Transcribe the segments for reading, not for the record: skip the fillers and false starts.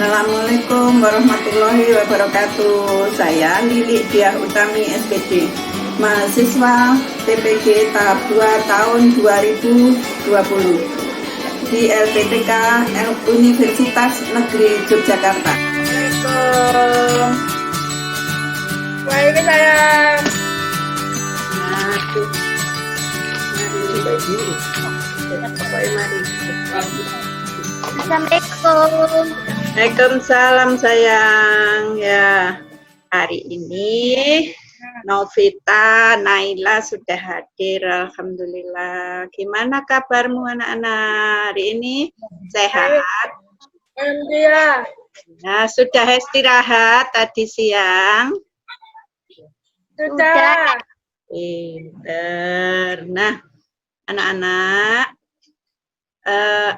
Assalamualaikum warahmatullahi wabarakatuh. Saya Lili Diah Utami SPD, mahasiswa TPG tahap 2 tahun 2020 di LPTK Universitas Negeri Yogyakarta. Assalamualaikum. Waalaikumsalam. Assalamualaikum. Waalaikumsalam sayang. Ya, hari ini Novita, Naila sudah hadir. Alhamdulillah. Gimana kabarmu anak-anak hari ini? Sehat? Alhamdulillah. Nah, sudah istirahat tadi siang? Sudah. Pinter. Nah, anak-anak,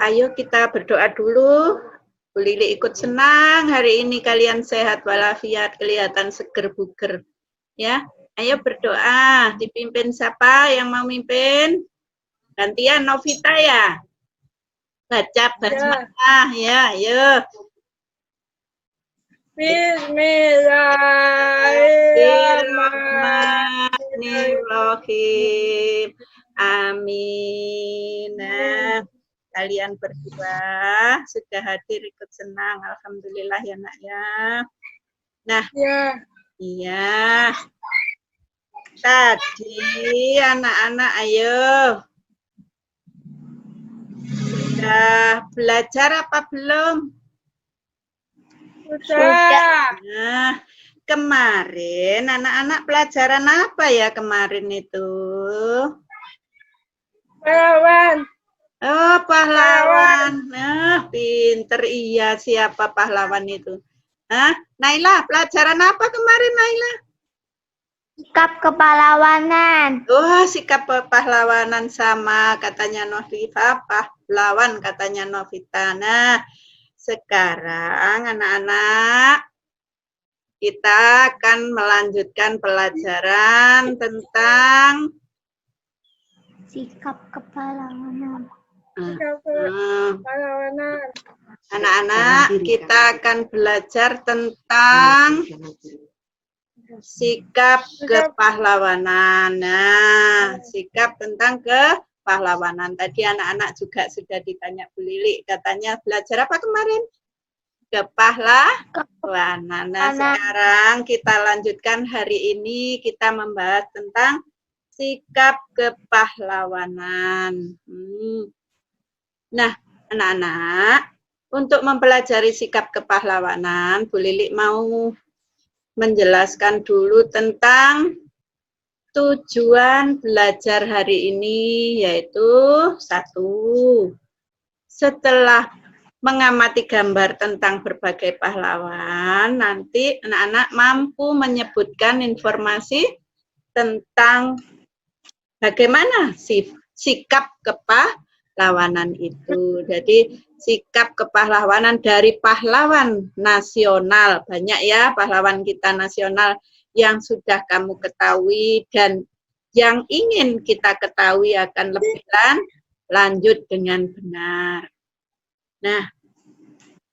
ayo kita berdoa dulu. Bu Lili ikut senang hari ini kalian sehat walafiat, kelihatan seger buger. Ya, ayo berdoa. Dipimpin siapa yang mau mimpin? Gantian Novita ya. Baca basmalah ya, ayo. Bismillahirrahmanirrahim. Amin. Nah, kalian berdua sudah hadir ikut senang. Alhamdulillah ya nak ya. Nah, Ya. iya. Tadi anak-anak ayo. Sudah belajar apa belum? Sudah. Nah, kemarin anak-anak pelajaran apa ya kemarin itu? Pahlawan. Oh, pahlawan. Nah, pinter iya. Siapa pahlawan itu? Hah? Naila, pelajaran apa kemarin Naila? Sikap kepahlawanan. Oh, sikap pahlawanan sama katanya Novita, pahlawan katanya Novita. Nah, sekarang anak-anak kita akan melanjutkan pelajaran tentang Sikap kepahlawanan. Pahlawanan. anak-anak kita akan belajar tentang sikap kepahlawanan. Nah, sikap tentang kepahlawanan. Tadi anak-anak juga sudah ditanya Bu Lili, katanya belajar apa kemarin? Kepahlawanan. Nah, sekarang kita lanjutkan hari ini kita membahas tentang sikap kepahlawanan. Nah, anak-anak, untuk mempelajari sikap kepahlawanan, Bu Lili mau menjelaskan dulu tentang tujuan belajar hari ini, yaitu 1. Setelah mengamati gambar tentang berbagai pahlawan, nanti anak-anak mampu menyebutkan informasi tentang bagaimana sikap kepahlawanan itu. Jadi sikap kepahlawanan dari pahlawan nasional. Banyak ya pahlawan kita nasional yang sudah kamu ketahui dan yang ingin kita ketahui akan lebih lanjut dengan benar. Nah,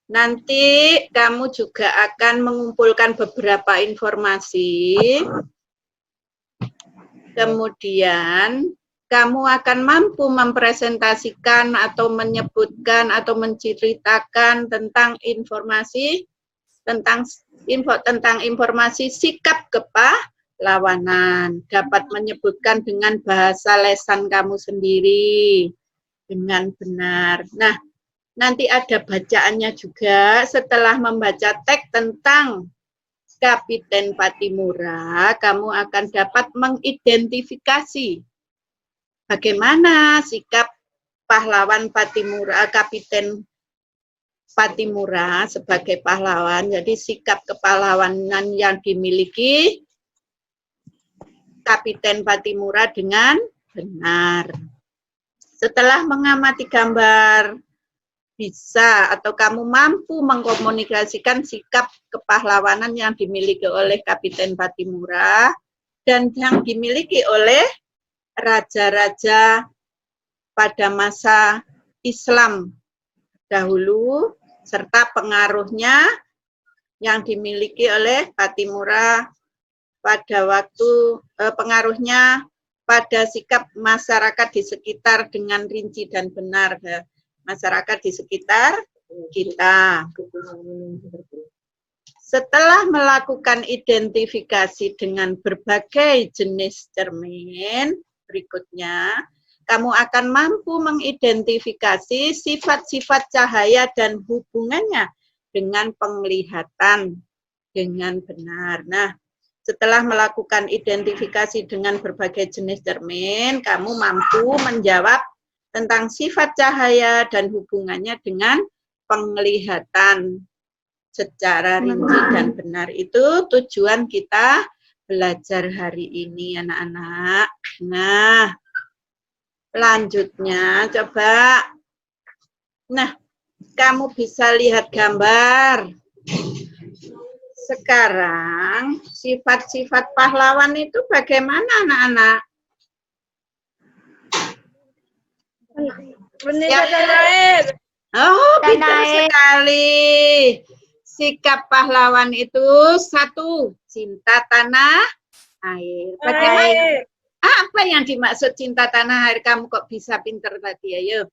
nanti kamu juga akan mengumpulkan beberapa informasi. Kemudian kamu akan mampu mempresentasikan atau menyebutkan atau menceritakan tentang informasi tentang informasi sikap kepahlawanan. Dapat menyebutkan dengan bahasa lesan kamu sendiri dengan benar. Nah, nanti ada bacaannya juga. Setelah membaca teks tentang Kapiten Pattimura, kamu akan dapat mengidentifikasi bagaimana sikap pahlawan Pattimura, Kapiten Pattimura sebagai pahlawan. Jadi sikap kepahlawanan yang dimiliki Kapiten Pattimura dengan benar. Setelah mengamati gambar, bisa atau kamu mampu mengkomunikasikan sikap kepahlawanan yang dimiliki oleh Kapiten Pattimura dan yang dimiliki oleh raja-raja pada masa Islam dahulu serta pengaruhnya yang dimiliki oleh Pattimura pada waktu pengaruhnya pada sikap masyarakat di sekitar dengan rinci dan benar. Masyarakat di sekitar kita. Setelah melakukan identifikasi dengan berbagai jenis cermin, berikutnya kamu akan mampu mengidentifikasi sifat-sifat cahaya dan hubungannya dengan penglihatan dengan benar. Nah, setelah melakukan identifikasi dengan berbagai jenis cermin, kamu mampu menjawab tentang sifat cahaya dan hubungannya dengan penglihatan secara rinci dan benar. Itu tujuan kita belajar hari ini, anak-anak. Nah, lanjutnya coba. Nah, kamu bisa lihat gambar. Sekarang, sifat-sifat pahlawan itu bagaimana, anak-anak? Bendera tanah air. Oh, Tanah pintar air. sekali. Sikap pahlawan itu satu, cinta tanah air. Bagaimana? Air. Apa yang dimaksud cinta tanah air? Kamu kok bisa pintar tadi, ayo.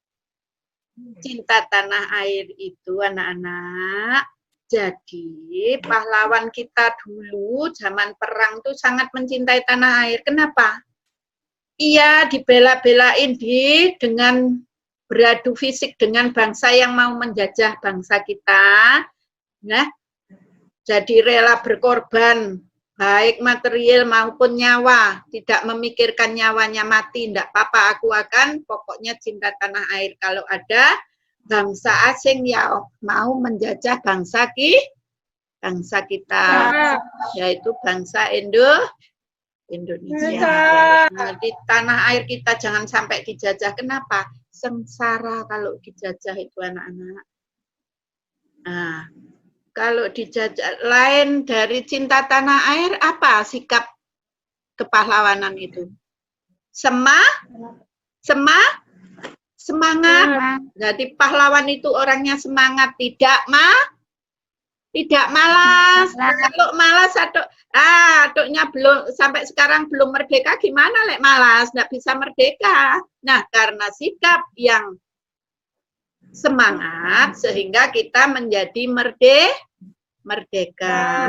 Cinta tanah air itu, anak-anak, jadi pahlawan kita dulu zaman perang tuh sangat mencintai tanah air. Kenapa? Ia dibela-belain dengan beradu fisik dengan bangsa yang mau menjajah bangsa kita. Nah, jadi rela berkorban baik material maupun nyawa, tidak memikirkan nyawanya mati, tidak apa-apa, aku akan pokoknya cinta tanah air. Kalau ada bangsa asing yang mau menjajah bangsa kita, yaitu bangsa Indonesia. Nah, di tanah air kita jangan sampai dijajah. Kenapa? Sengsara kalau dijajah itu, anak-anak. Nah, kalau dijajah, lain dari cinta tanah air, apa sikap kepahlawanan itu? Semangat. Jadi pahlawan itu orangnya semangat, tidak malas. Kalau malas aduknya belum sampai sekarang belum merdeka, gimana lek malas? Nggak bisa merdeka. Nah, karena sikap yang semangat sehingga kita menjadi merdeka.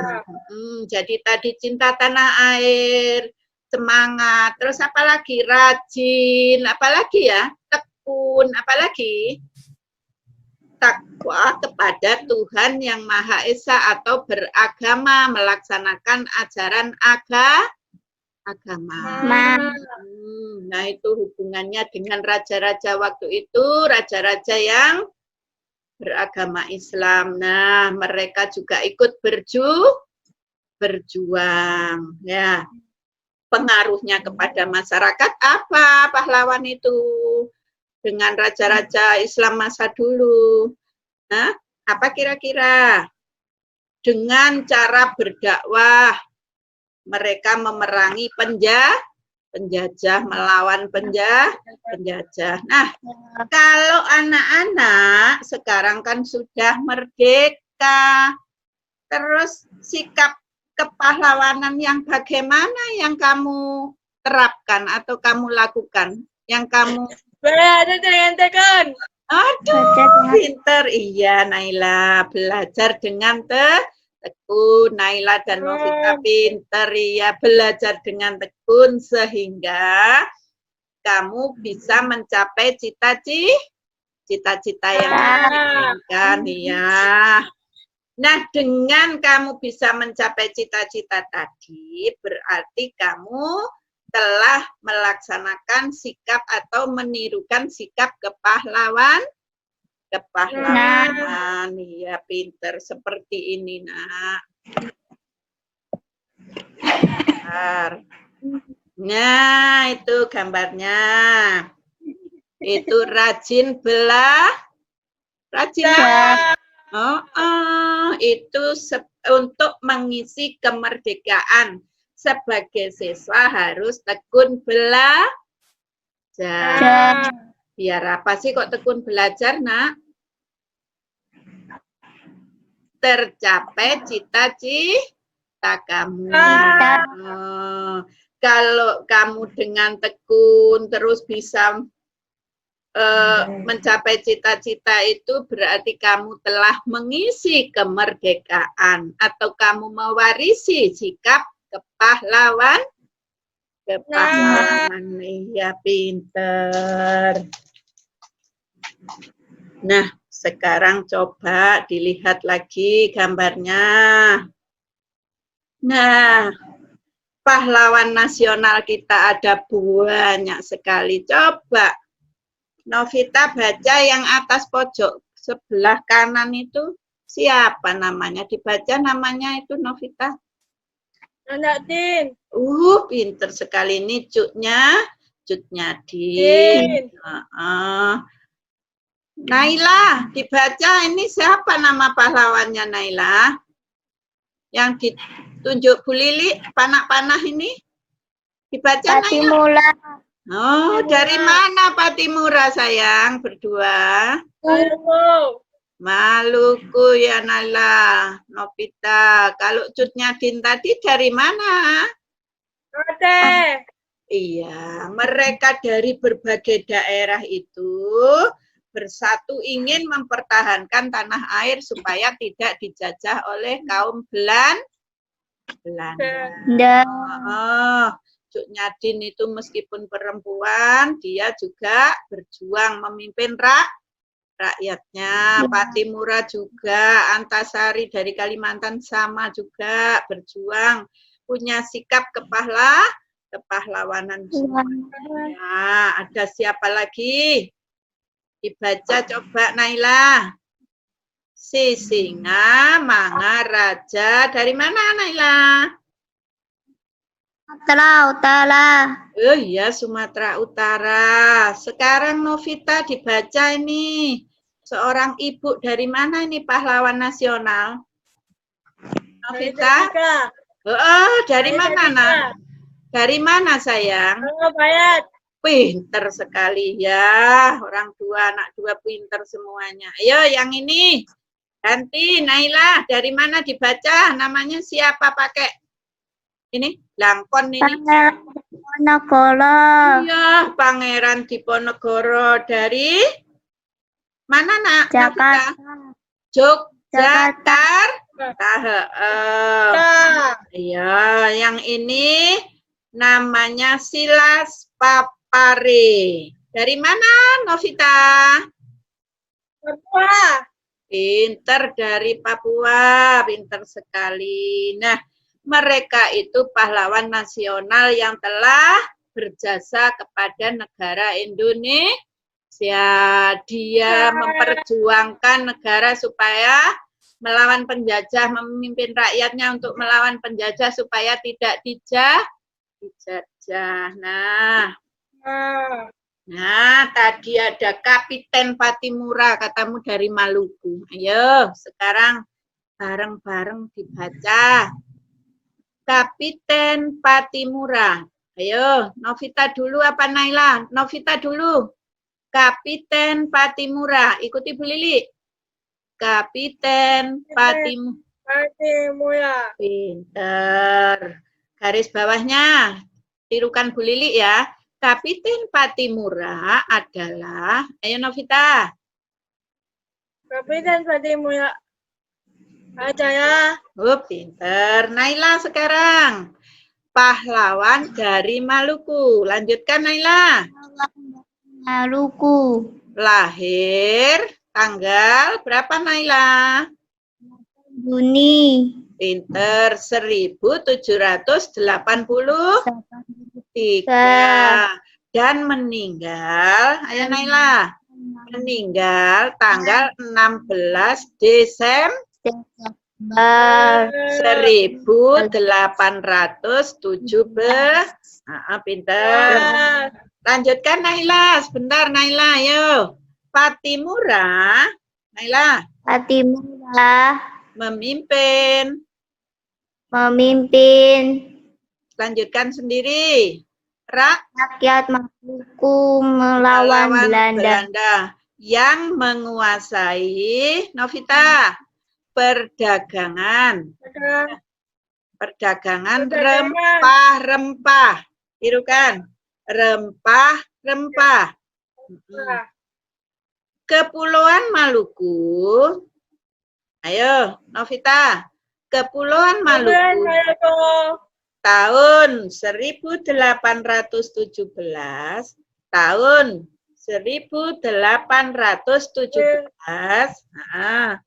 Jadi tadi cinta tanah air, semangat, terus apalagi rajin, apalagi ya, tekun, apalagi takwa kepada Tuhan yang Maha Esa atau beragama, melaksanakan ajaran agama. Nah, itu hubungannya dengan raja-raja waktu itu, raja-raja yang beragama Islam. Nah, mereka juga ikut berjuang. Ya, pengaruhnya kepada masyarakat apa pahlawan itu dengan raja-raja Islam masa dulu? Nah, apa kira-kira? Dengan cara berdakwah, mereka memerangi penjajah, melawan penjajah. Nah, kalau anak-anak sekarang kan sudah merdeka, terus sikap kepahlawanan yang bagaimana yang kamu terapkan atau kamu lakukan? Yang kamu Belajar dengan tekun. Aduh, pinter. Iya, Naila. Belajar dengan tekun. Naila dan Novita pinter. Iya, belajar dengan tekun sehingga kamu bisa mencapai cita-cita yang diinginkan. Iya. Nah, dengan kamu bisa mencapai cita-cita tadi, berarti kamu telah melaksanakan sikap atau menirukan sikap kepahlawanan. Iya, pinter seperti ini, Nak. Nah, itu gambarnya. Itu rajin itu untuk mengisi kemerdekaan. Sebagai siswa harus tekun belajar. Biar apa sih kok tekun belajar, Nak? tercapai cita-cita kamu. Kalau kamu dengan tekun terus bisa mencapai cita-cita itu berarti kamu telah mengisi kemerdekaan atau kamu mewarisi sikap kepahlawanan. Iya, pinter. Nah, sekarang coba dilihat lagi gambarnya. Nah, pahlawan nasional kita ada banyak sekali. Coba Novita baca yang atas pojok sebelah kanan itu siapa namanya? Dibaca namanya itu Novita. Anak Din. Pinter sekali ini Cutnya Din. Naila, dibaca ini siapa nama pahlawannya Naila? Yang ditunjuk Bu Lili, panah-panah ini? Dibaca Patimura. Oh, dari mana Patimura sayang berdua? Maluku ya Nala, Novita. Kalau Cutnya Din tadi dari mana? Aceh. Iya, mereka dari berbagai daerah itu bersatu ingin mempertahankan tanah air supaya tidak dijajah oleh kaum Belanda. Cutnya Din itu meskipun perempuan, dia juga berjuang memimpin rakyatnya. Patimura juga, Antasari dari Kalimantan sama juga berjuang, punya sikap kepahlawanan. Nah, ada siapa lagi? Dibaca coba Naila. Sisinga, Manga, Raja. Dari mana Naila? Sumatera Utara. Oh iya, Sumatera Utara. Sekarang Novita dibaca ini. Seorang ibu dari mana ini pahlawan nasional? Novita? Dari mana, Nak? Dari mana, sayang? Bayat. Pinter sekali ya. Orang tua, anak dua pinter semuanya. Ayo, yang ini. Ganti, Naila. Dari mana dibaca? Namanya siapa pakai? Ini, Langkon ini. Pangeran Diponegoro. Iya, Pangeran Diponegoro. Dari mana, Nak? Jakarta. Yogyakarta. Iya, yang ini namanya Silas Papare. Dari mana, Novita? Papua. Pinter dari Papua, pinter sekali. Nah, mereka itu pahlawan nasional yang telah berjasa kepada negara Indonesia. Dia memperjuangkan negara supaya melawan penjajah, memimpin rakyatnya untuk melawan penjajah supaya tidak dijajah. Nah, tadi ada Kapiten Patimura, katamu dari Maluku. Ayo, sekarang bareng-bareng dibaca. Kapiten Patimura. Ayo, Novita dulu apa Naila? Novita dulu. Kapiten Patimura. Ikuti Bu Lili. Kapiten Patimura. Pinter. Garis bawahnya tirukan Bu Lili ya. Kapiten Patimura adalah, ayo Novita. Kapiten Patimura adalah. Pinter. Naila sekarang. Pahlawan dari Maluku. Lanjutkan Naila. Maluku. Lahir tanggal berapa Naila? Juni. Pinter. 1783. Dan meninggal, ayo Naila. Meninggal tanggal 16 Desember 1817. Pinter. Lanjutkan Naila, sebentar Naila, ayo. Patimura, Naila. Patimura Memimpin. Lanjutkan sendiri. Rakyat Maluku melawan Belanda. Yang menguasai, Novita, perdagangan. Ada. Perdagangan Perdagangan. rempah-rempah. Tiru kan? Rempah-rempah. Wah. Kepulauan Maluku. Ayo, Novita. Kepulauan Bulan Maluku saya tuh. tahun 1817, tahun 1817. Nah,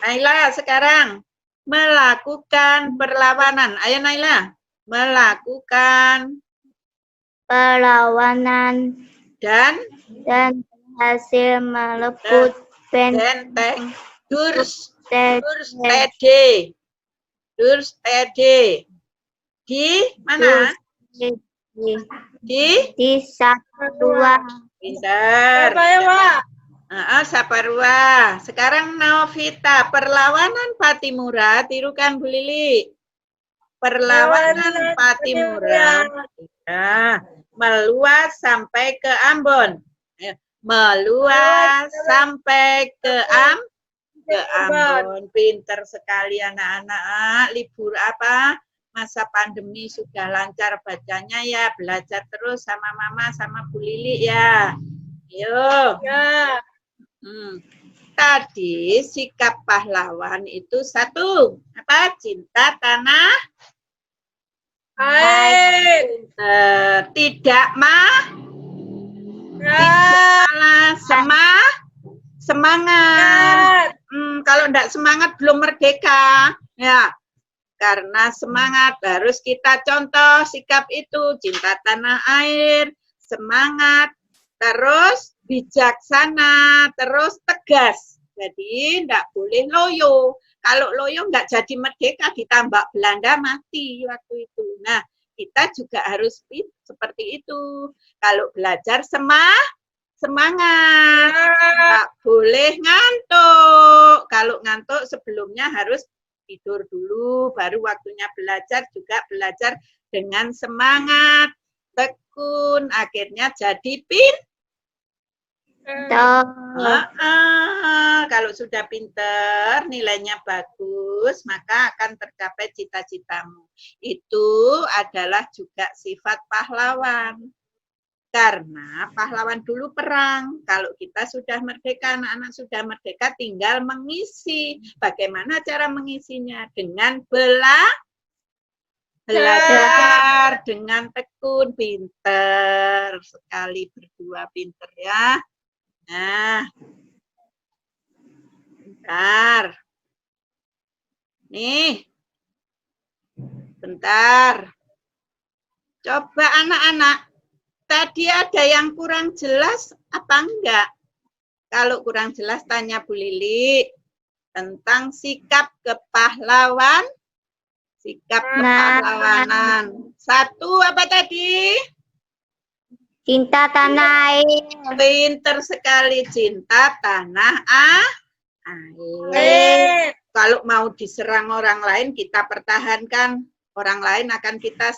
Naila sekarang melakukan perlawanan. Ayo Naila, melakukan Perlawanan dan berhasil merebut benteng benteng Durstede. Di mana? Di Saparua. Pintar. Apa ya, Pak? Saparua. Sekarang Novita, perlawanan Patimura, tirukan Bu Lili. Perlawanan Patimura. Ya, meluas sampai ke Ambon. Meluas sampai ke Ambon. Pinter sekali anak-anak. Libur apa? Masa pandemi sudah lancar bacanya ya. Belajar terus sama Mama, sama Bu Lili ya. Yuk. Ya. Tadi sikap pahlawan itu satu. Apa? Cinta tanah Air. tidak semangat. Kalau enggak semangat belum merdeka. Ya. Karena semangat harus kita contoh sikap itu, cinta tanah air, semangat, terus bijaksana, terus tegas. Jadi enggak boleh loyo. Kalau loyo enggak jadi merdeka, ditambah Belanda mati waktu itu. Nah, kita juga harus seperti itu. Kalau belajar semangat, nggak boleh ngantuk. Kalau ngantuk sebelumnya harus tidur dulu, baru waktunya belajar juga belajar dengan semangat, tekun, akhirnya jadi kalau sudah pinter, nilainya bagus, maka akan tercapai cita-citamu. Itu adalah juga sifat pahlawan. Karena pahlawan dulu perang. Kalau kita sudah merdeka, anak-anak sudah merdeka, tinggal mengisi. Bagaimana cara mengisinya? Dengan belajar, dengan tekun, pinter. Sekali berdua pinter ya. Nah, bentar. Nih, bentar. Coba anak-anak. Tadi ada yang kurang jelas apa enggak? Kalau kurang jelas tanya Bu Lili tentang sikap kepahlawanan. Sikap kepahlawanan. Satu apa tadi? Cinta tanah air. Pinter sekali, cinta tanah air. Kalau mau diserang orang lain kita pertahankan. Orang lain akan kita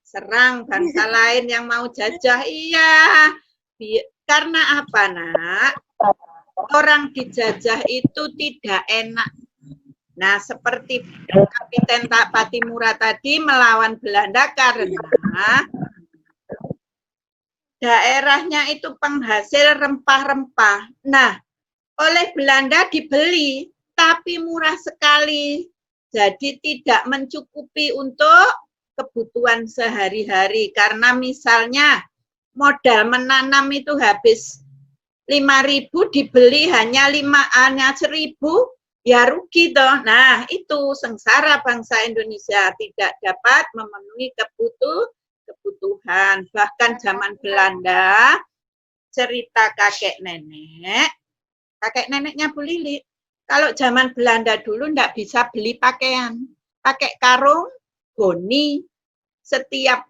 serang, bangsa lain yang mau jajah. Iya, karena apa nak? Orang dijajah itu tidak enak. Nah, seperti Kapiten Patimura tadi melawan Belanda karena daerahnya itu penghasil rempah-rempah. Nah, oleh Belanda dibeli, tapi murah sekali. Jadi tidak mencukupi untuk kebutuhan sehari-hari. Karena misalnya modal menanam itu habis 5.000, dibeli hanya 1.000, ya rugi toh. Nah, itu sengsara bangsa Indonesia, tidak dapat memenuhi kebutuhan. Bahkan zaman Belanda, cerita kakek neneknya Bu Lili, kalau zaman Belanda dulu nggak bisa beli pakaian, pakai karung goni, setiap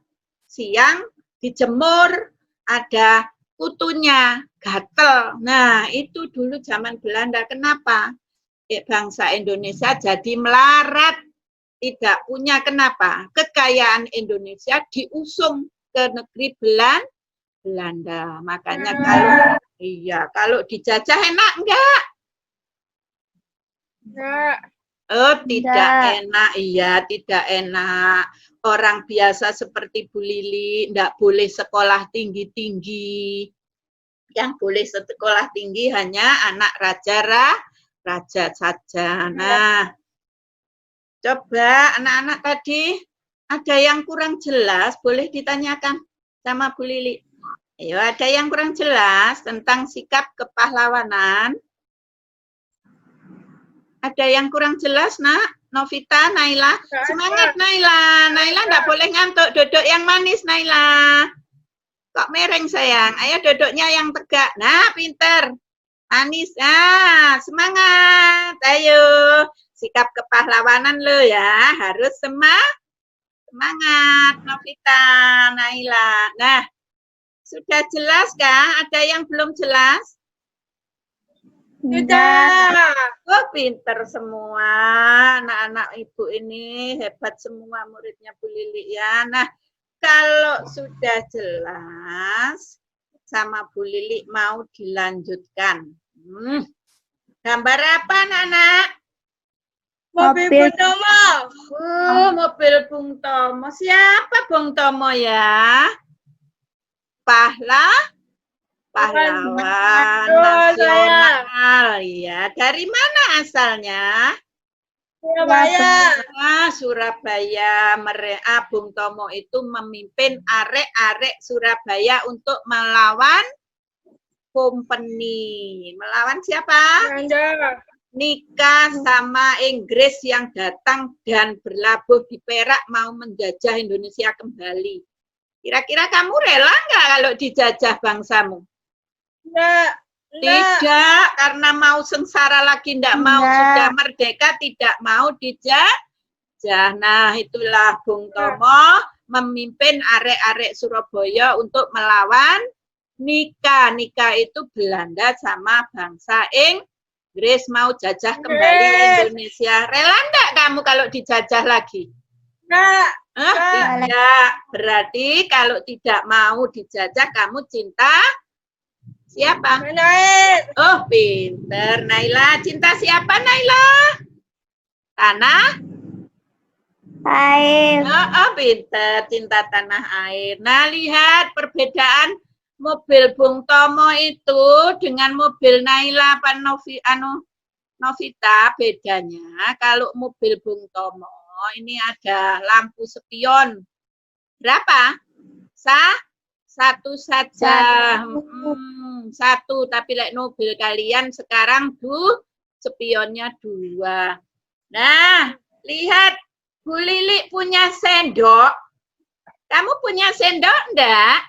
siang dijemur, ada kutunya, gatel. Nah, itu dulu zaman Belanda. Kenapa? Bangsa Indonesia jadi melarat, tidak punya. Kenapa? Kekayaan Indonesia diusung ke negeri Belanda. Makanya kalau dijajah enak enggak? Enggak. Oh, tidak Enggak. enak. Iya, tidak enak. Orang biasa seperti Bu Lili enggak boleh sekolah tinggi-tinggi. Yang boleh sekolah tinggi hanya anak raja saja. Nah, coba anak-anak tadi ada yang kurang jelas, boleh ditanyakan sama Bu Lili. Ayo, ada yang kurang jelas tentang sikap kepahlawanan? Ada yang kurang jelas, Nak? Novita, Naila. Semangat, Naila. Naila enggak boleh ngantuk. Duduk yang manis, Naila. Kok mereng, sayang? Ayo duduknya yang tegak. Nah, pinter. Manis. Ah, semangat. Ayo. Sikap kepahlawanan lo ya. Harus semangat, Novita, Naila. Nah, sudah jelas kah? Ada yang belum jelas? Tidak. Oh, pinter semua. Anak-anak ibu ini hebat semua muridnya Bu Lili ya. Nah, kalau sudah jelas sama Bu Lili mau dilanjutkan. Gambar apa, anak-anak? Mobil Mobil. Bung Tomo. Oh, mobil Bung Tomo. Siapa Bung Tomo ya? Pahlawan nasional. Ya, dari mana asalnya? Surabaya. Surabaya. Bung Tomo itu memimpin arek-arek Surabaya untuk melawan company. Melawan siapa? Belanda. Nikah sama Inggris yang datang dan berlabuh di Perak mau menjajah Indonesia kembali. Kira-kira kamu rela nggak kalau dijajah bangsamu? Enggak. Tidak, karena mau sengsara lagi, tidak mau. Sudah merdeka, tidak mau dijajah. Nah, itulah Bung Tomo memimpin arek-arek Surabaya untuk melawan Nikah. Nikah itu Belanda sama bangsa Inggris mau jajah kembali Indonesia. Rela enggak kamu kalau dijajah lagi? Enggak. Tidak. Berarti kalau tidak mau dijajah, kamu cinta siapa? Air. Oh, pinter. Naila, cinta siapa Naila? Tanah? Air. Oh, pinter. Cinta tanah air. Nah, lihat perbedaan mobil Bung Tomo itu dengan mobil Naila apa Novita. Bedanya kalau mobil Bung Tomo ini ada lampu spion. Berapa? Satu saja. Satu, tapi like mobil kalian sekarang spionnya 2. Nah, lihat Bu Lili punya sendok. Kamu punya sendok enggak?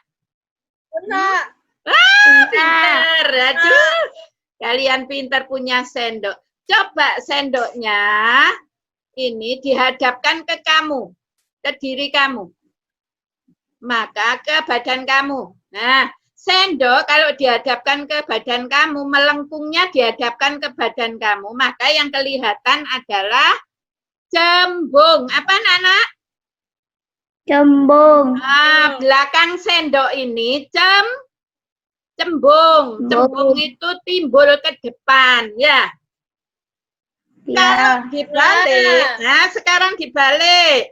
Enggak. Pinter. Aduh, kalian pinter punya sendok. Coba sendoknya ini dihadapkan ke kamu, ke diri kamu. Maka ke badan kamu. Nah, sendok kalau dihadapkan ke badan kamu, melengkungnya dihadapkan ke badan kamu, maka yang kelihatan adalah cembung. Apa, Nana? Cembung. Belakang sendok ini cembung. Cembung itu timbul ke depan, ya. Kalau dibalik, nah sekarang dibalik.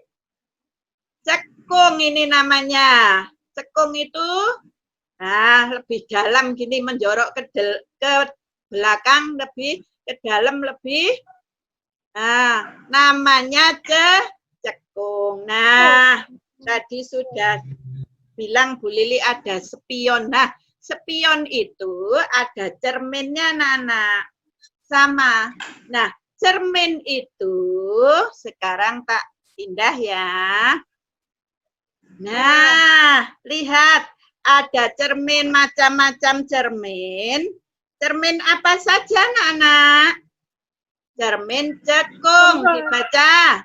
Cekung ini namanya. Cekung itu lebih dalam gini menjorok ke belakang lebih ke dalam lebih. Nah, namanya cekung. Nah, tadi sudah bilang Bu Lili ada spion. Nah, spion itu ada cerminnya, Nana. Sama. Nah, cermin itu sekarang tak pindah ya. Nah, lihat ada cermin, macam-macam cermin. Cermin apa saja, Nana? Cermin cekung, dibaca.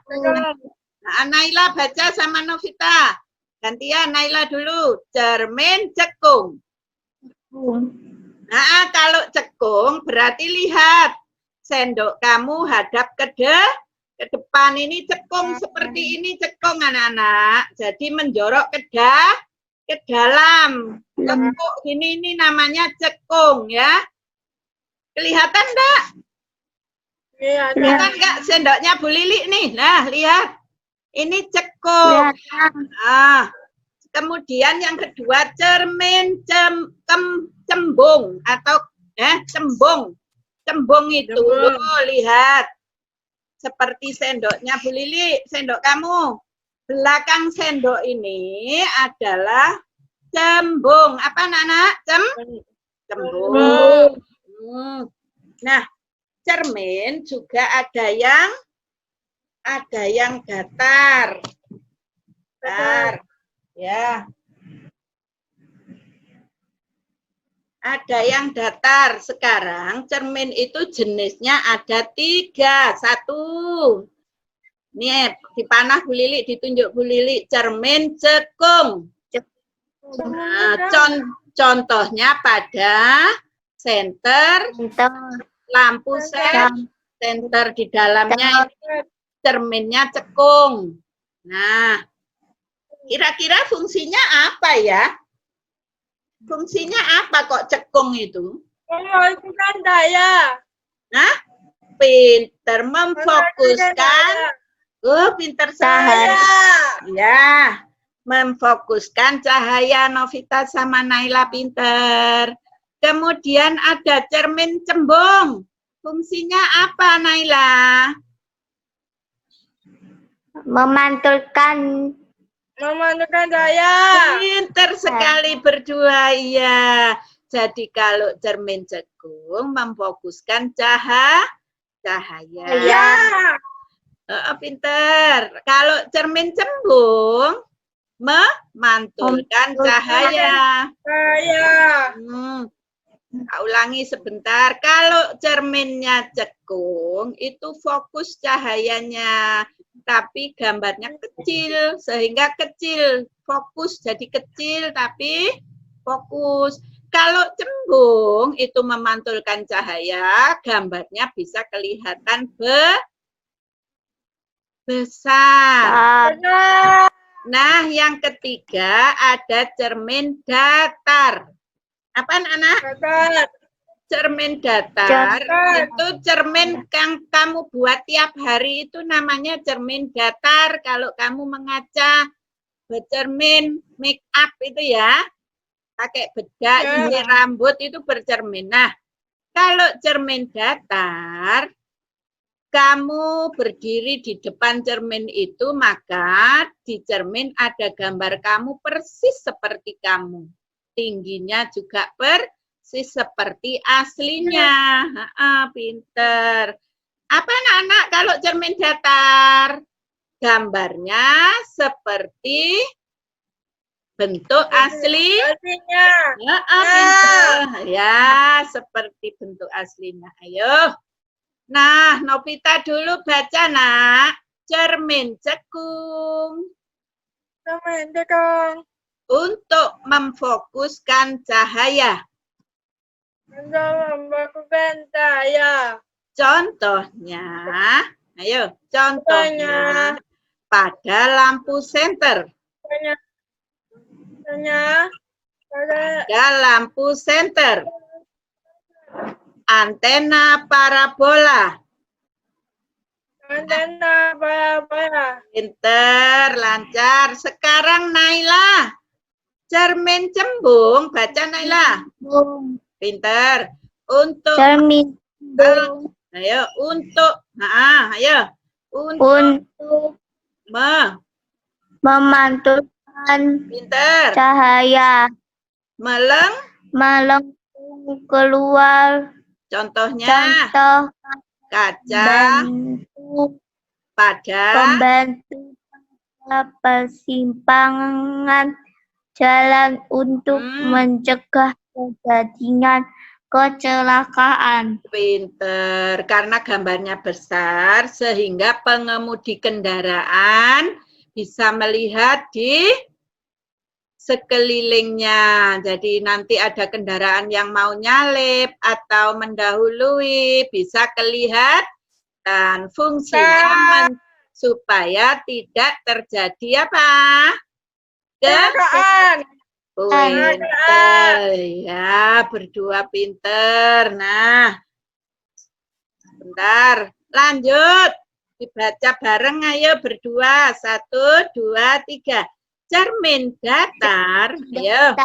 Nah, Naila baca sama Novita. Gantian Naila dulu. Cermin cekung. Nah, kalau cekung berarti lihat. Sendok kamu hadap ke depan, ini cekung seperti ini cekung anak-anak. Jadi menjorok ke dalam. Cekung ini namanya cekung ya. Kelihatan enggak? Iya, Kelihatan nggak sendoknya Bu Lili nih? Nah, lihat. Ini cekung. Ah, kemudian yang kedua cermin cembung atau cembung. Cembung itu lihat seperti sendoknya Bu Lili, sendok kamu. Belakang sendok ini adalah cembung. Apa anak-anak? Cembung. Nah, cermin juga ada yang datar. Datar. Ya. Ada yang datar. Sekarang cermin itu jenisnya ada 3. 1. Nih, dipanah Bu Lili, ditunjuk Bu Lili. Cermin cekung. Nah, contohnya pada senter, lampu senter di dalamnya cerminnya cekung. Nah, kira-kira fungsinya apa ya? Fungsinya apa kok cekung itu? Memfokuskan daya. Nah, pinter memfokuskan. Oh, pinter saya. Ya, memfokuskan cahaya. Novita sama Naila pinter. Kemudian ada cermin cembung. Fungsinya apa, Naila? Memantulkan daya. Pinter sekali berdua, iya. Jadi kalau cermin cekung memfokuskan cahaya. Iya. Pinter. Kalau cermin cembung memantulkan cahaya. Ulangi sebentar. Kalau cerminnya cekung itu fokus cahayanya, tapi gambarnya kecil sehingga kecil. Fokus jadi kecil tapi fokus. Kalau cembung itu memantulkan cahaya, gambarnya bisa kelihatan besar. Nah, yang ketiga ada cermin datar. Apa anak-anak? Cermin datar itu cermin yang kamu buat tiap hari itu namanya cermin datar. Kalau kamu mengaca bercermin make up itu ya, pakai bedak, nyisir rambut itu bercermin. Nah, kalau cermin datar, kamu berdiri di depan cermin itu, maka di cermin ada gambar kamu persis seperti kamu. Tingginya juga persis seperti aslinya. Pinter. Apa anak-anak kalau cermin datar? Gambarnya seperti bentuk aslinya. Pinter. Ya, seperti bentuk aslinya. Ayo. Nah, Novita dulu baca, nak. Cermin cekung. Cermin cekung. Untuk memfokuskan cahaya. Untuk memfokuskan cahaya. Contohnya, ayo, contohnya pada lampu senter. Pada lampu senter. Antena parabola. Antena parabola. Pinter, lancar. Sekarang Naila. Cermin cembung, baca Naila. Pinter. Untuk cermin cembung. Ayo, untuk. Ayo. Untuk memantulkan pinter. Cahaya. Melengkung keluar. Contohnya. Contoh Kaca pada pembantu persimpangan jalan untuk mencegah kejadian kecelakaan. Pinter, karena gambarnya besar sehingga pengemudi kendaraan bisa melihat di sekelilingnya. Jadi nanti ada kendaraan yang mau nyalip atau mendahului, bisa kelihatan fungsinya supaya tidak terjadi apa? Kecelakaan. Pinter. Ya, berdua pinter. Nah, sebentar. Lanjut. Dibaca bareng, ayo berdua. 1, 2, 3. Cermin datar. Ayo.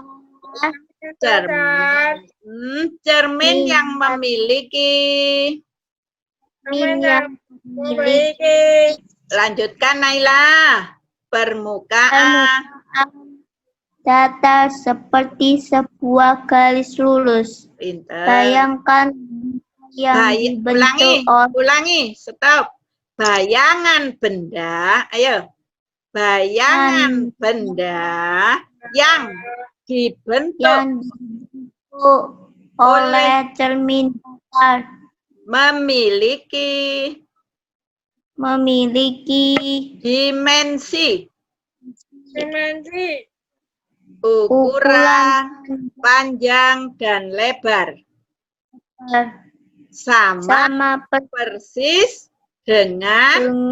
Cermin yang memiliki. Cermin yang memiliki. Lanjutkan, Naila. Permukaan datar seperti sebuah garis lurus. Pinter. Bayangkan yang dibentuk ulangi, stop. Bayangan benda, ayo. Bayangan benda yang dibentuk oleh cermin datar memiliki dimensi, ukuran panjang dan lebar sama persis dengan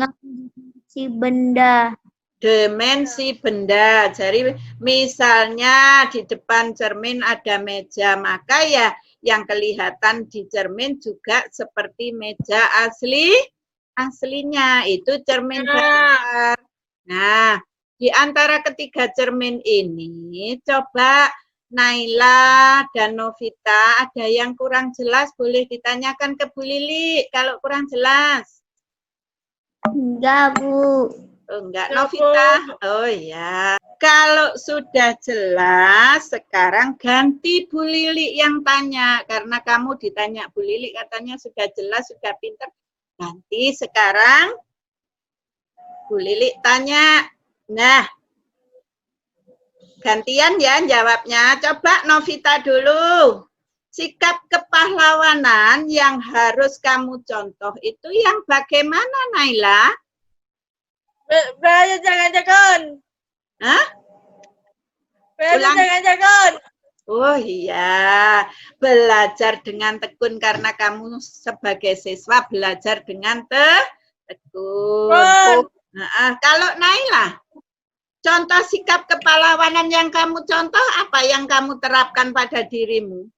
dimensi benda. Jadi misalnya di depan cermin ada meja, maka ya yang kelihatan di cermin juga seperti meja aslinya, itu cermin datar. Nah, di antara ketiga cermin ini coba Naila dan Novita ada yang kurang jelas, boleh ditanyakan ke Bu Lili kalau kurang jelas. Enggak, Bu. Oh, enggak, Novita. Oh ya. Kalau sudah jelas, sekarang ganti Bu Lili yang tanya. Karena kamu ditanya Bu Lili katanya sudah jelas, sudah pintar. Ganti sekarang Bu Lili tanya. Nah, gantian ya jawabnya. Coba Novita dulu. Sikap kepahlawanan yang harus kamu contoh itu yang bagaimana, Naila? Belajar jangan jagon. Hah? Belajar jangan jagon. Oh iya, belajar dengan tekun karena kamu sebagai siswa belajar dengan tekun. Nah, kalau Naila, contoh sikap kepahlawanan yang kamu contoh apa yang kamu terapkan pada dirimu?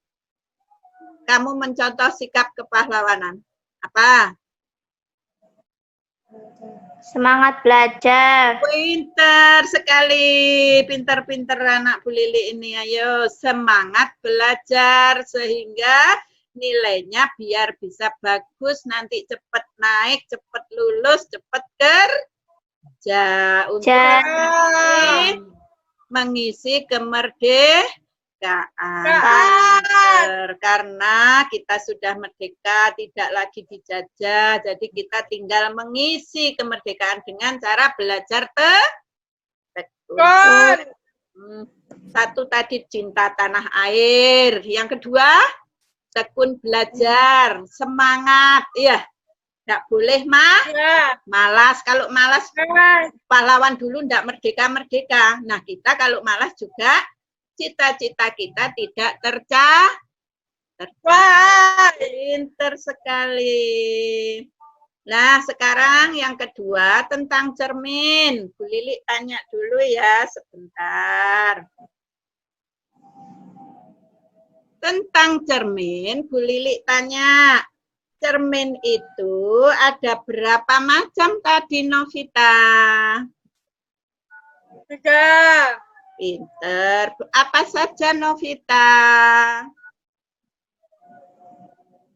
Kamu mencontoh sikap kepahlawanan. Apa? Semangat belajar. Pintar sekali, pintar-pintar anak Bu Lili ini. Ayo semangat belajar sehingga nilainya biar bisa bagus, nanti cepat naik, cepat lulus, cepat kerja untuk mengisi kemerdekaan. Karena kita sudah merdeka, tidak lagi dijajah, jadi kita tinggal mengisi kemerdekaan dengan cara belajar tekun. Satu tadi cinta tanah air, yang kedua tekun belajar, semangat, iya. Tidak boleh malas. Kalau malas, pahlawan dulu tidak merdeka-merdeka. Nah, kita kalau malas juga cita-cita kita tidak tercapai. Pinter sekali. Nah, sekarang yang kedua tentang cermin. Bu Lili tanya dulu ya, sebentar. Tentang cermin, Bu Lili tanya, cermin itu ada berapa macam tadi, Novita? 3. Pinter. Apa saja, Novita?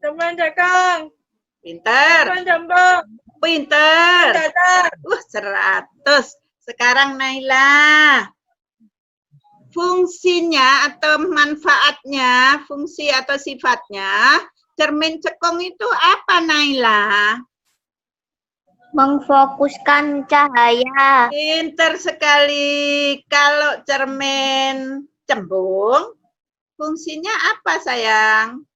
Cermin jagung. Pinter. Cermin jambung. Pinter. 100. Sekarang Naila. Fungsinya atau manfaatnya, fungsi atau sifatnya, cermin cekung itu apa, Naila? Memfokuskan cahaya. Pinter sekali. Kalau cermin cembung, fungsinya apa, sayang?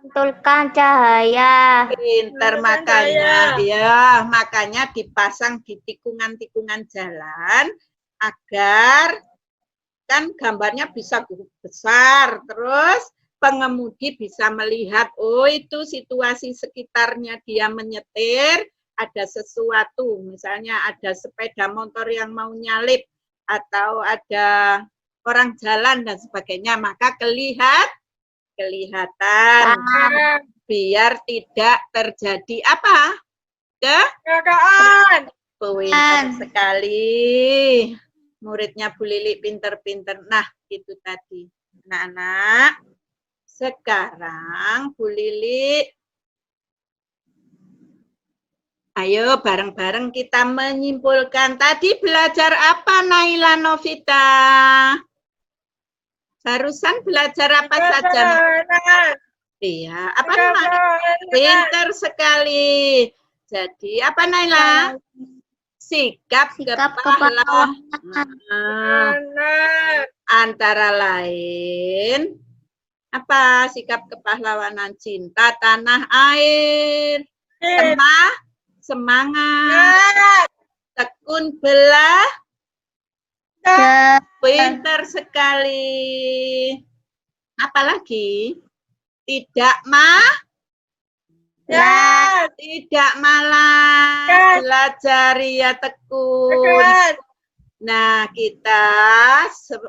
Memantulkan cahaya. Pinter, makanya ya, makanya dipasang di tikungan-tikungan jalan agar kan gambarnya bisa besar, terus pengemudi bisa melihat, oh itu situasi sekitarnya dia menyetir, ada sesuatu, misalnya ada sepeda motor yang mau nyalip atau ada orang jalan dan sebagainya, maka kelihatan. biar tidak terjadi apa? Kecelakaan. Pintar sekali. Muridnya Bu Lili pinter-pinter. Nah, itu tadi. Anak-anak, sekarang Bu Lili, ayo bareng-bareng kita menyimpulkan. Tadi belajar apa Naila Novita? Barusan belajar apa saja? Iya, apa pinter sekali. Jadi apa Naila? Sikap kepahlawanan. Antara lain apa sikap kepahlawanan? Cinta tanah air, semangat, tekun belah, pinter sekali. Apalagi? Tidak tidak malas, belajar ya tekun. Nah, kita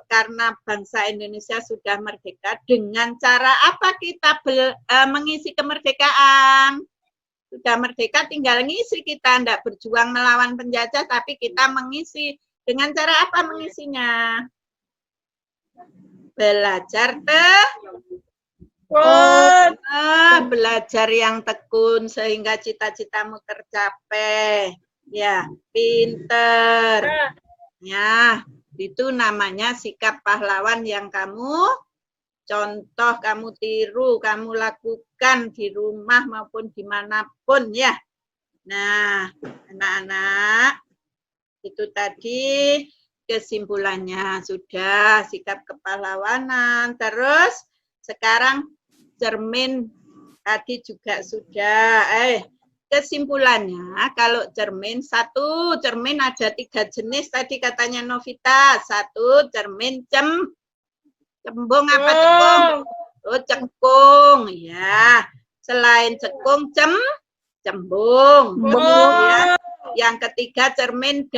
karena bangsa Indonesia sudah merdeka, dengan cara apa kita mengisi kemerdekaan? Sudah merdeka, tinggal ngisi kita, tidak berjuang melawan penjajah, tapi kita mengisi. Dengan cara apa mengisinya? Belajar belajar yang tekun sehingga cita-citamu tercapai. Ya, pinter. Ya, itu namanya sikap pahlawan yang kamu contoh, kamu tiru, kamu lakukan di rumah maupun dimanapun ya. Nah, anak-anak, itu tadi kesimpulannya sudah sikap kepahlawanan. Terus sekarang cermin tadi juga sudah. Kesimpulannya kalau cermin, satu cermin ada 3 jenis tadi katanya Novita. Satu cermin cembung apa cekung? Oh, cekung ya. Selain cekung cembung. Ya. Yang ketiga cermin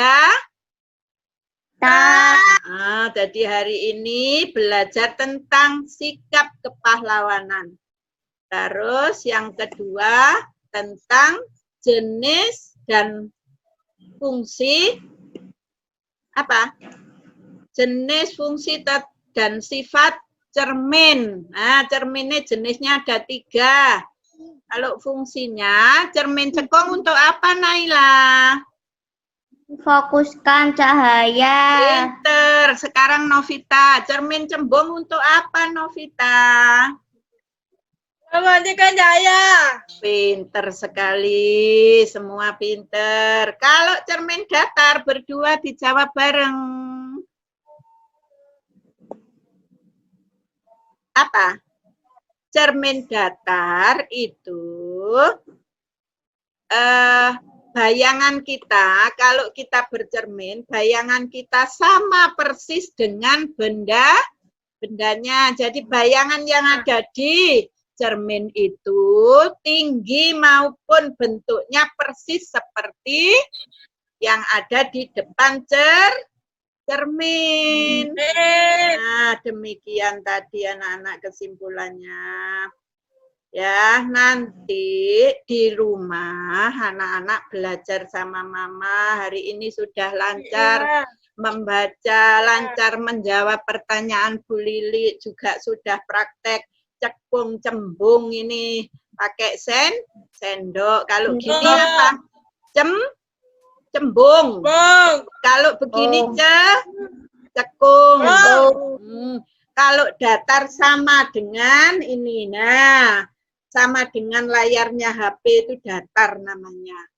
jadi hari ini belajar tentang sikap kepahlawanan. Terus yang kedua tentang jenis dan fungsi apa? Jenis, fungsi dan sifat cermin. Nah, cerminnya jenisnya ada 3. Kalau fungsinya cermin cekung untuk apa Naila? Fokuskan cahaya. Pinter. Sekarang Novita, cermin cembung untuk apa Novita? Mematikan cahaya. Pinter sekali, semua pinter. Kalau cermin datar berdua dijawab bareng. Apa? Cermin datar itu bayangan kita, kalau kita bercermin, bayangan kita sama persis dengan bendanya. Jadi bayangan yang ada di cermin itu tinggi maupun bentuknya persis seperti yang ada di depan cermin. Nah, demikian tadi anak-anak kesimpulannya. Ya, nanti di rumah anak-anak belajar sama mama. Hari ini sudah lancar membaca, lancar menjawab pertanyaan Bu Lili, juga sudah praktek cekung cembung ini pakai sendok. Kalau gini apa? Cembung. Kalau begini cekung. Kalau datar sama dengan ini. Nah, sama dengan layarnya HP itu datar namanya.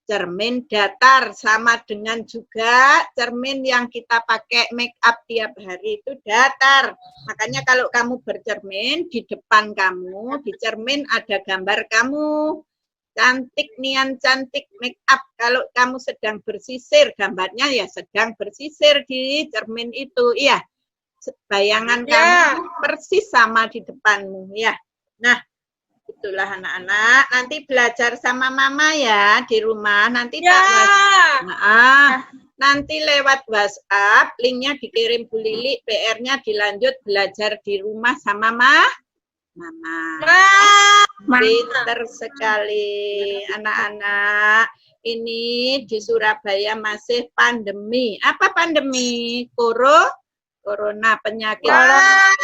Cermin datar sama dengan juga cermin yang kita pakai make up tiap hari itu datar. Makanya kalau kamu bercermin, di depan kamu, di cermin ada gambar kamu. Cantik, nian cantik, make up. Kalau kamu sedang bersisir, gambarnya ya sedang bersisir di cermin itu. Iya, bayangan kamu persis sama di depanmu ya. Nah, itulah anak-anak. Nanti belajar sama mama ya di rumah. Nanti nanti lewat WhatsApp, linknya dikirim Bu Lili, PR-nya dilanjut belajar di rumah sama Mama. Ma. Pinter sekali anak-anak. Ini di Surabaya masih pandemi. Apa pandemi? Corona, penyakit.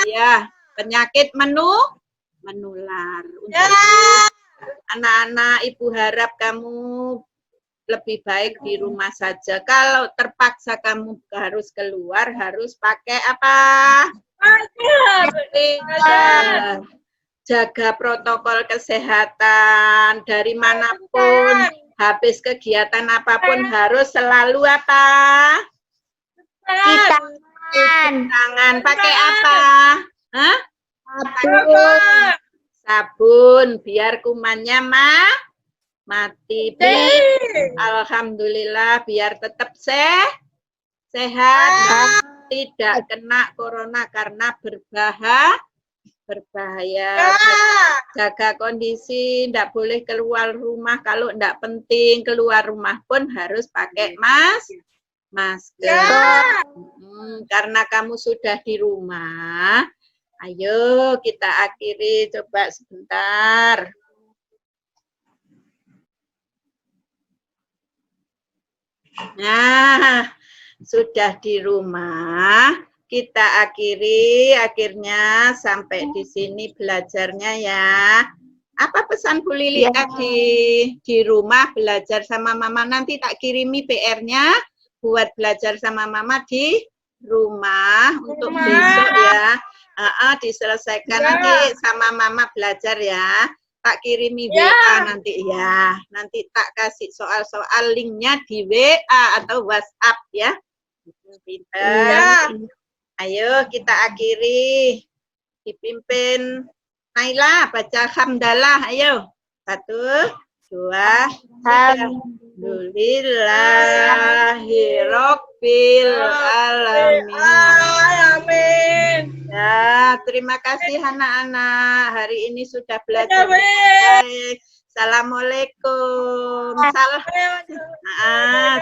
Ya, penyakit menular. Untuk itu, anak-anak, Ibu harap kamu lebih baik di rumah saja. Kalau terpaksa kamu harus keluar, harus pakai apa? Jaga protokol kesehatan dari manapun, habis kegiatan apapun harus selalu apa? Kita Tangan pakai apa? Hah? sabun. Sabun biar kumannya mati. Alhamdulillah biar tetap sehat, tidak kena corona karena berbahaya. Jaga kondisi, tidak boleh keluar rumah kalau tidak penting. Keluar rumah pun harus pakai masker. Karena kamu sudah di rumah, ayo kita akhiri, coba sebentar. Nah, sudah di rumah, kita akhiri, akhirnya sampai di sini belajarnya ya. Apa pesan Bu Lili tadi? Di rumah belajar sama Mama, nanti tak kirimi PR-nya buat belajar sama Mama di rumah untuk besok ya. Diselesaikan nanti sama Mama belajar ya. Tak kirimi WA nanti ya. Nanti tak kasih soal-soal linknya di WA atau WhatsApp ya. Pinter. Ayo kita akhiri. Dipimpin Naila baca hamdalah. Ayo. 1, 2, 3. Alhamdulillahirabbil alamin. Ya, terima kasih anak-anak. Hari ini sudah belajar baik. Assalamualaikum.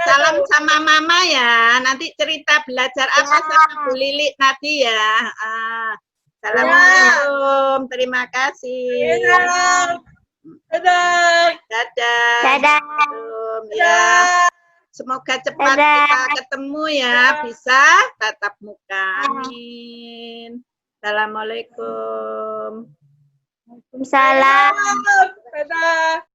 Salam sama Mama ya. Nanti cerita belajar apa sama Bu Lili tadi ya. Assalamualaikum. Terima kasih. Dadah. Dadah. Dadah. Ya. Semoga cepat kita ketemu ya, bisa tatap muka. Amin. Assalamualaikum. Waalaikumsalam. Dadah.